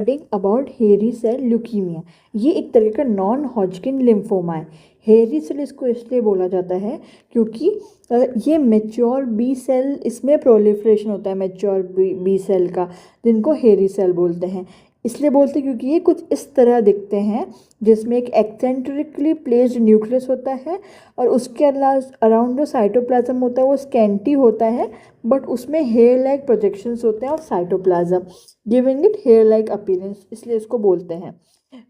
Regarding about हेरी cell leukaemia. ये एक तरह का नॉन हॉजकिन लिम्फोमा है। हेरी सेल इसको इसलिए बोला जाता है क्योंकि ये मेच्योर बी सेल, इसमें प्रोलिफरेशन होता है मेच्योर बी सेल का, जिनको हेरी सेल बोलते हैं। इसलिए बोलते हैं क्योंकि ये कुछ इस तरह दिखते हैं, जिसमें एक एक्सेंट्रिकली प्लेस्ड न्यूक्लियस होता है और उसके अराउंड जो साइटोप्लाज्म होता है वो स्कैंटी होता है, बट उसमें हेयर लाइक प्रोजेक्शंस होते हैं of cytoplasm, giving it here like appearance, इसलिए इसको बोलते हैं।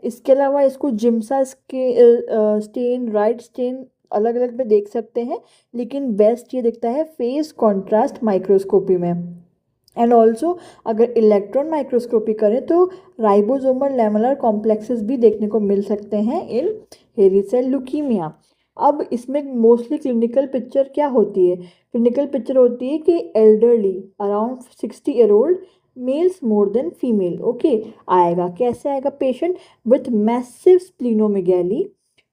इसके अलावा इसको जिम्सा स्टेन, राइट स्टेन अलग अलग में देख सकते हैं, लेकिन बेस्ट ये दिखता है फेस कॉन्ट्रास्ट माइक्रोस्कोपी में। एंड ऑल्सो अगर इलेक्ट्रॉन माइक्रोस्कोपी करें तो राइबोसोमल लेमुलर कॉम्प्लेक्सेस भी देखने को मिल सकते हैं इन हेरी सेल ल्यूकीमिया। अब इसमें मोस्टली क्लिनिकल पिक्चर क्या होती है? क्लिनिकल पिक्चर होती है कि elderly around 60 year old males more than female, okay, आएगा। कैसे आएगा patient? With massive splenomegaly,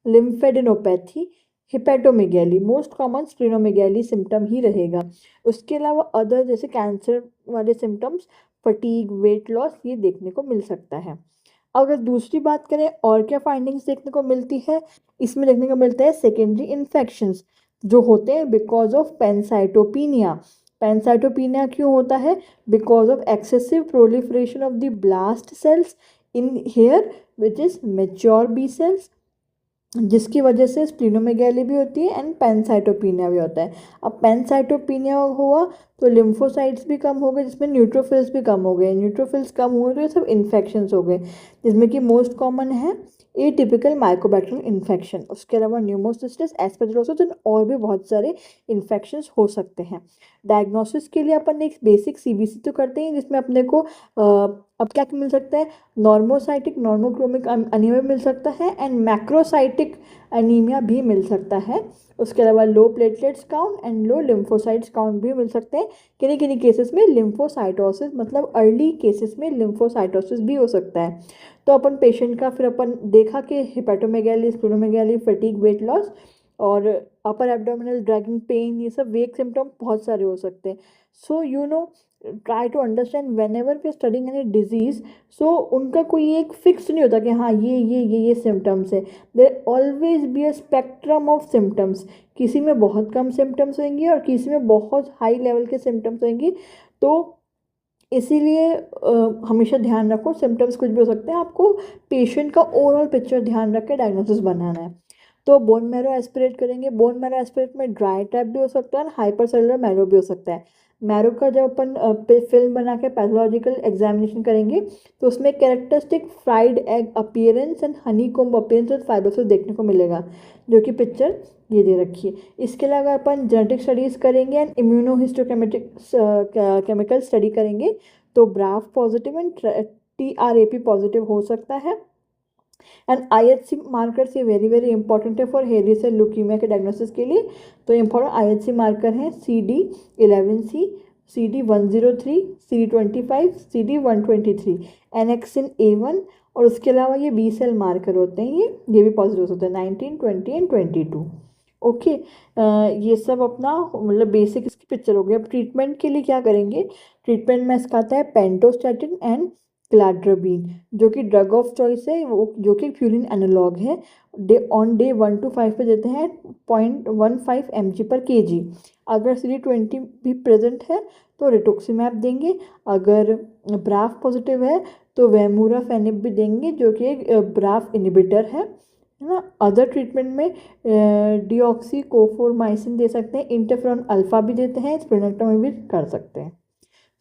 lymphadenopathy, hepatomegaly, most common splenomegaly symptom ही रहेगा। उसके अलावा अदर जैसे कैंसर वाले सिम्टम्स, फटीग, वेट लॉस, ये देखने को मिल सकता है। अगर दूसरी बात करें और क्या फाइंडिंग्स देखने को मिलती है, इसमें देखने को मिलता है सेकेंडरी इन्फेक्शंस जो होते हैं बिकॉज ऑफ पैनसाइटोपिनिया। पैनसाइटोपिनिया क्यों होता है? Because of excessive proliferation of the blast cells in here which is mature B cells, जिसकी वजह से स्प्लीनोमेगैली भी होती है एंड पैनसाइटोपिनिया भी होता है। अब पैनसाइटोपिनिया हुआ तो लिम्फोसाइट्स भी कम हो गए, जिसमें न्यूट्रोफिल्स भी कम हो गए। न्यूट्रोफिल्स कम हुए तो ये सब इन्फेक्शंस हो गए, जिसमें कि मोस्ट कॉमन है एटिपिकल माइकोबैक्टीरियल इन्फेक्शन। उसके अलावा न्यूमोसिस्टिस, एस्परजिलोसिस और भी बहुत सारे इन्फेक्शंस हो सकते हैं। डायग्नोसिस के लिए अपन एक बेसिक सीबीसी तो करते हैं, जिसमें अपने को अब क्या मिल सकता है? नॉर्मोसाइटिक नॉर्मोक्रोमिक अनीमिया मिल सकता है एंड मैक्रोसाइटिक अनीमिया भी मिल सकता है। उसके अलावा low platelets count and low lymphocytes count भी मिल सकते हैं। किन्हीं किन्हीं केसेस में लिम्फोसाइटोसिस, मतलब अर्ली केसेस में लिम्फोसाइटोसिस भी हो सकता है। तो अपन पेशेंट का फिर अपन देखा कि हिपेटोमेगैली, स्प्लीनोमेगैली, फटीग, वेट लॉस और अपर एब्डोमिनल ड्रैगिंग पेन, ये सब वेक सिम्टम बहुत सारे हो सकते हैं। So you know, try to understand whenever we studying any disease, so उनका कोई एक फिक्स नहीं होता कि हाँ ये सिम्टम्स है। There always be a spectrum of symptoms. किसी में बहुत कम सिम्टम्स होंगे और किसी में बहुत हाई लेवल के सिम्टम्स होंगे। तो इसीलिए हमेशा ध्यान रखो, सिम्टम्स कुछ भी हो सकते हैं, आपको पेशेंट का ओवरऑल पिक्चर ध्यान रख के डायग्नोसिस बनाना है। तो बोन मैरो एस्पिरेट करेंगे। बोन मैरो एस्पिरेट में ड्राई टाइप भी हो सकता है और हाइपर सेलुलर मैरो भी हो सकता है। मैरो का जब अपन फिल्म बना के पैथोलॉजिकल एग्जामिनेशन करेंगे तो उसमें characteristic fried egg appearance and honey comb appearance with fibrosis देखने को मिलेगा, जो कि पिक्चर ये दे रखी है। इसके अलावा अपन जेनेटिक स्टडीज़ करेंगे एंड इम्यूनोहिस्टोकेमिटिक केमिकल स्टडी करेंगे तो ब्राफ पॉजिटिव एंड TRAP पॉजिटिव हो सकता है। एंड IHC मार्कर्स ये वेरी वेरी इंपॉर्टेंट है फॉर हेरी सेल ल्यूकीमिया के डायग्नोसिस के लिए। तो इंपॉर्टेंट IHC मार्कर हैं CD11C, CD103, CD25, CD123, एनेक्सिन A1, और उसके अलावा ये बी सेल मार्कर होते हैं, ये भी पॉजिटिव हो सकते हैं 19, 20 एंड 22। ओके, ये सब अपना मतलब बेसिक इसकी पिक्चर हो गई। अब ट्रीटमेंट के लिए क्या करेंगे? ट्रीटमेंट में इसका आता है पेंटोस्टैटिन एंड क्लाड्रोबिन, जो कि ड्रग ऑफ चॉइस है, वो जो कि फ्यूरिन एनालॉग है। डे 1 to 5 पे देते हैं 0.15 mg/kg। अगर CD20 भी प्रेजेंट है तो रिटुक्सीमैब देंगे। अगर ब्राफ पॉजिटिव है तो वेमूराफेनिब भी देंगे, जो कि एक ब्राफ इनिबिटर है ना। अदर ट्रीटमेंट में डीऑक्सीकोफोरमाइसिन दे सकते हैं, इंटरफेरॉन अल्फा भी देते हैं, स्प्लेनेक्टोमी भी कर सकते हैं।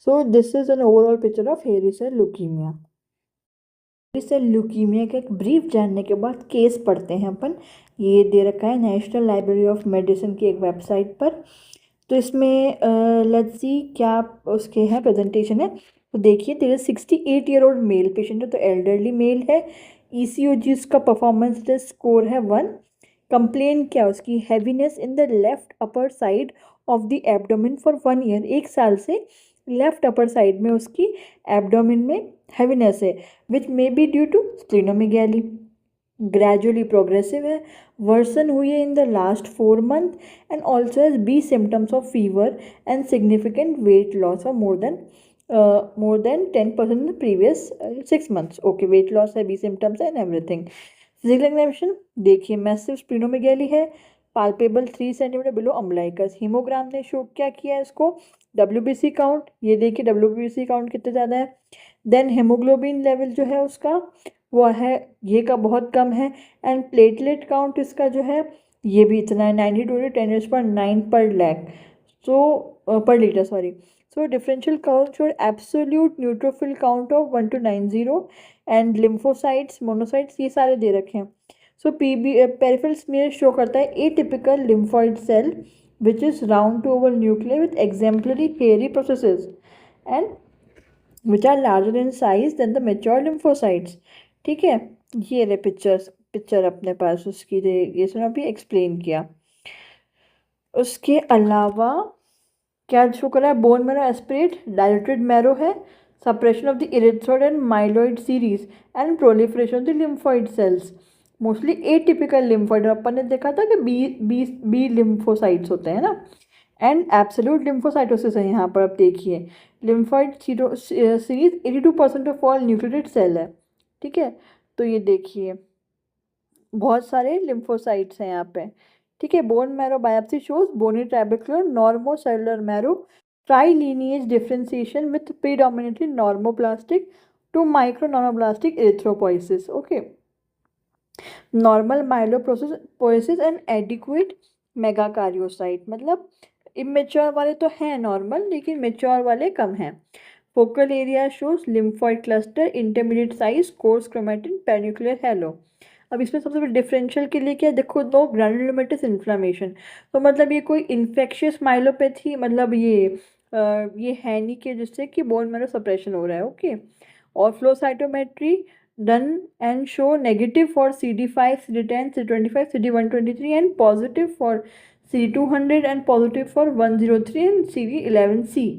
So this is an overall picture of हेरी सेल ल्यूकीमिया। हेरी सेल ल्यूकीमिया का एक ब्रीफ जानने के बाद केस पढ़ते हैं अपन। ये दे रखा है नेशनल लाइब्रेरी ऑफ मेडिसिन की एक वेबसाइट पर। तो इसमें लेट्स सी क्या उसके हैं प्रेजेंटेशन है। तो देखिए, तेरे 68 ईयर ओल्ड मेल पेशेंट है, तो एल्डरली मेल है। ECOG उसका परफॉर्मेंस टेस्ट स्कोर है 1। कंप्लेन क्या उसकी? Heaviness in the left upper side of the abdomen for 1 year, 1 साल से लेफ्ट अपर साइड में उसकी एब्डोमेन में हैवीनेस है, which may be due to splenomegaly. Gradually progressive है, वर्सन हुई है in the last 4 month and also has B symptoms of fever and significant weight loss of more than more than 10% in the previous 6 months. Okay, weight loss है, B symptoms है and everything. Physical examination देखिए, massive splenomegaly है, palpable 3 centimetre below umbilicus. Haemogram ने show क्या किया है इसको, WBC count, ये देखिए WBC काउंट कितना ज़्यादा है. देन हेमोग्लोबिन लेवल जो है उसका वो है, ये का बहुत कम है. एंड प्लेटलेट काउंट इसका जो है ये भी इतना है, 92/10⁹ पर लैक, सो पर litre sorry. So differential count showed absolute neutrophil count of 1 to 90 and lymphocytes, monocytes ये सारे दे रखे हैं. So peripheral smear शो करता है atypical lymphoid cell which is round to oval nuclei with exemplary hairy processes and which are larger in size than the mature lymphocytes. ठीक है, ये रहे पिक्चर अपने पास उसकी, ये सुना भी एक्सप्लेन किया. उसके अलावा क्या शो करा है, bone marrow aspirate, dilated marrow है, suppression of the erythroid and myeloid series and proliferation of the lymphoid cells. Mostly atypical lymphoid, अपन ने देखा था कि बी लिम्फोसाइट्स होते हैं ना, एंड एब्सोल्यूट लिम्फोसाइटोसिस है यहाँ पर. अब देखिए lymphoid series 82% of all nucleated cell है. ठीक है, तो ये देखिए बहुत सारे लिम्फोसाइट्स हैं यहाँ पे. ठीक है, bone marrow biopsy shows bony trabecular normo cellular marrow trilineage differentiation with predominantly normoplastic to micro normoplastic erythropoiesis. Okay, normal myelopoiesis and adequate megakaryocyte, मतलब इमेच्योर वाले तो हैं नॉर्मल, लेकिन मेच्योर वाले कम हैं. Focal area shows lymphoid cluster, intermediate size, course chromatin, perinuclear hello. अब इसमें सबसे बड़ा डिफरेंशियल के लिए क्या देखो, नो ग्रैनुलोमेटस इन्फ्लामेशन, तो मतलब ये कोई इन्फेक्शियस माइलोपैथी मतलब ये है नहीं कि जिससे कि बोन मैरो सप्रेशन हो रहा है. ओके, और flow cytometry done and show negative for CD5, CD10, CD25, CD123 and positive for CD200 and positive for 103 and CD11C,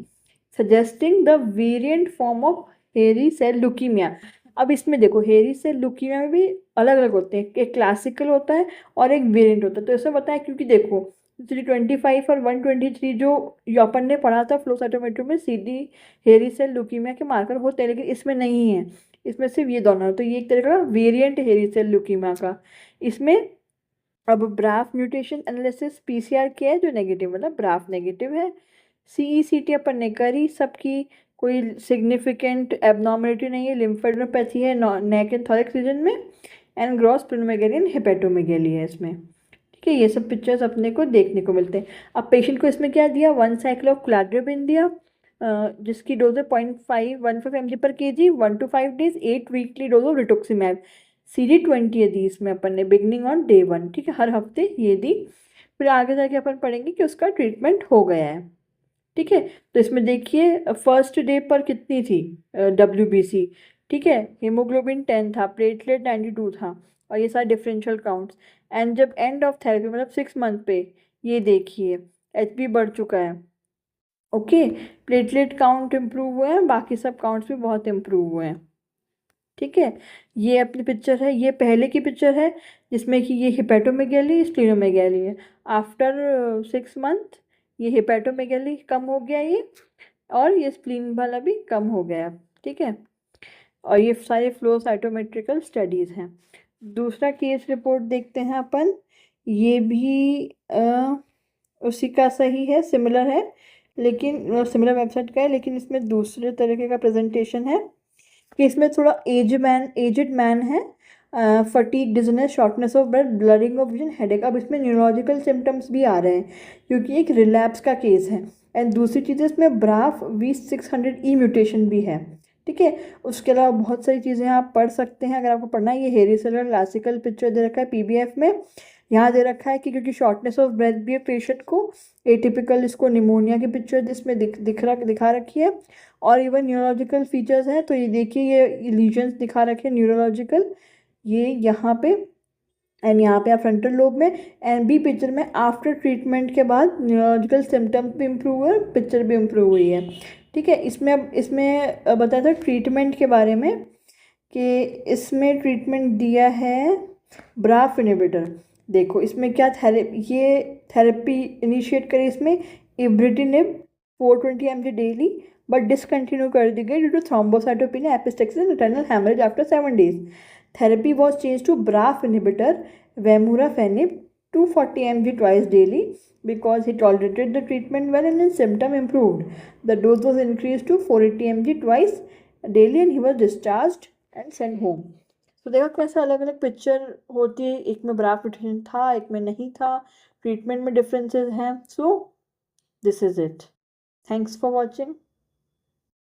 suggesting the variant form of हेरी सेल लुकीमिया. अब इसमें देखो हेरी cell leukaemia में भी अलग अलग होते हैं, एक क्लासिकल होता है और एक वेरिएंट होता है. तो इसमें बताया क्योंकि देखो CD25 और 123 जो अपन ने पढ़ा था फ्लो साइटोमेट्री में CD हेरी सेल लुकीमिया के मार्कर होते हैं, लेकिन इसमें नहीं है, इसमें सिर्फ ये दोनों. तो ये एक तरह का वेरिएंट हेरी सेल लुकीमिया का. इसमें अब ब्राफ म्यूटेशन एनालिसिस PCR किया है जो नेगेटिव, मतलब ब्राफ नेगेटिव है. CECT अपन ने करी, सबकी कोई सिग्निफिकेंट एबनॉर्मलिटी नहीं है. लिम्फेडनोपैथी है नेक एंड थॉरैक्स रीजन में, एंड ग्रॉस स्प्लेनोमेगेली एंड हेपेटोमेगेली है इसमें. ठीक है, ये सब पिक्चर्स अपने को देखने को मिलते हैं. अब पेशेंट को इसमें क्या दिया, 1 साइकिल ऑफ क्लाड्रिबिन दिया, जिसकी डोज है 0.15 mg पर kg, 1 to 5 days, 8 weekly dose of rituximab. CD20 है दी इसमें अपन ने, बिगनिंग ऑन day 1. ठीक है, हर हफ्ते ये दी. फिर आगे जाके अपन पढ़ेंगे कि उसका ट्रीटमेंट हो गया है. ठीक है, तो इसमें देखिए फर्स्ट डे पर कितनी थी WBC. ठीक है, हीमोग्लोबिन 10 था, प्लेटलेट 92 था, और ये सारे डिफरेंशियल काउंट्स. एंड जब एंड ऑफ थेरेपी मतलब 6 मंथ पे ये देखिए HB बढ़ चुका है. ओके, प्लेटलेट काउंट इम्प्रूव हुए हैं, बाकी सब काउंट्स भी बहुत इम्प्रूव हुए हैं. ठीक है, ये अपनी पिक्चर है, ये पहले की पिक्चर है जिसमें कि ये हिपेटोमेगैली स्प्लीनोमेगैली है. आफ्टर 6 मंथ ये हिपेटोमेगैली कम हो गया ये, और ये स्प्लीन वाला भी कम हो गया. ठीक है, और ये सारे फ्लो साइटोमेट्रिकल स्टडीज़ हैं. दूसरा केस रिपोर्ट देखते हैं अपन, ये भी उसी का सही है, सिमिलर है, लेकिन सिमिलर वेबसाइट का है, लेकिन इसमें दूसरे तरीके का प्रेजेंटेशन है कि इसमें थोड़ा एजड मैन है, fatigue, dizziness, shortness of breath, blurring of vision, headache. अब इसमें न्यूरोलॉजिकल सिम्टम्स भी आ रहे हैं क्योंकि एक रिलैप्स का केस है. एंड दूसरी चीज़ इसमें ब्राफ V600E म्यूटेशन भी है. ठीक है, उसके अलावा बहुत सारी चीज़ें आप पढ़ सकते हैं अगर आपको पढ़ना है. ये हेरी सेलुलर क्लासिकल पिक्चर दे रखा है PBF में. यहाँ दे रखा है कि क्योंकि शॉर्टनेस ऑफ ब्रेथ भी है पेशेंट को, एटिपिकल इसको निमोनिया की पिक्चर जिसमें दिखा रखी है. और इवन न्यूरोलॉजिकल फीचर्स हैं, तो ये देखिए ये लीजन्स दिखा रखे हैं न्यूरोलॉजिकल, ये यहाँ पे एंड यहाँ पे आप फ्रंटल लोब में. एंड बी पिक्चर में आफ्टर ट्रीटमेंट के बाद न्यूरोलॉजिकल सिम्टम्स भी इम्प्रूव हुए, पिक्चर भी इम्प्रूव हुई है. ठीक है, इसमें बताया था ट्रीटमेंट के बारे में कि इसमें ट्रीटमेंट दिया है ब्राफ इनहिबिटर. देखो इसमें क्या ये थेरेपी इनिशिएट करी इसमें ibrutinib 420 mg daily, but discontinue कर दी गई due to thrombocytopenia, epistaxis and internal haemorrhage after 7 days. Therapy was changed to BRAF inhibitor, vemurafenib, 240 mg twice daily because he tolerated the treatment well and his symptom improved. The dose was increased to 480 mg twice daily and he was discharged and sent home. तो देखो कैसे अलग अलग picture होती है, एक में ब्राफ mutation था, एक में नहीं था, ट्रीटमेंट में डिफरेंसेस हैं. So this is it. Thanks for watching.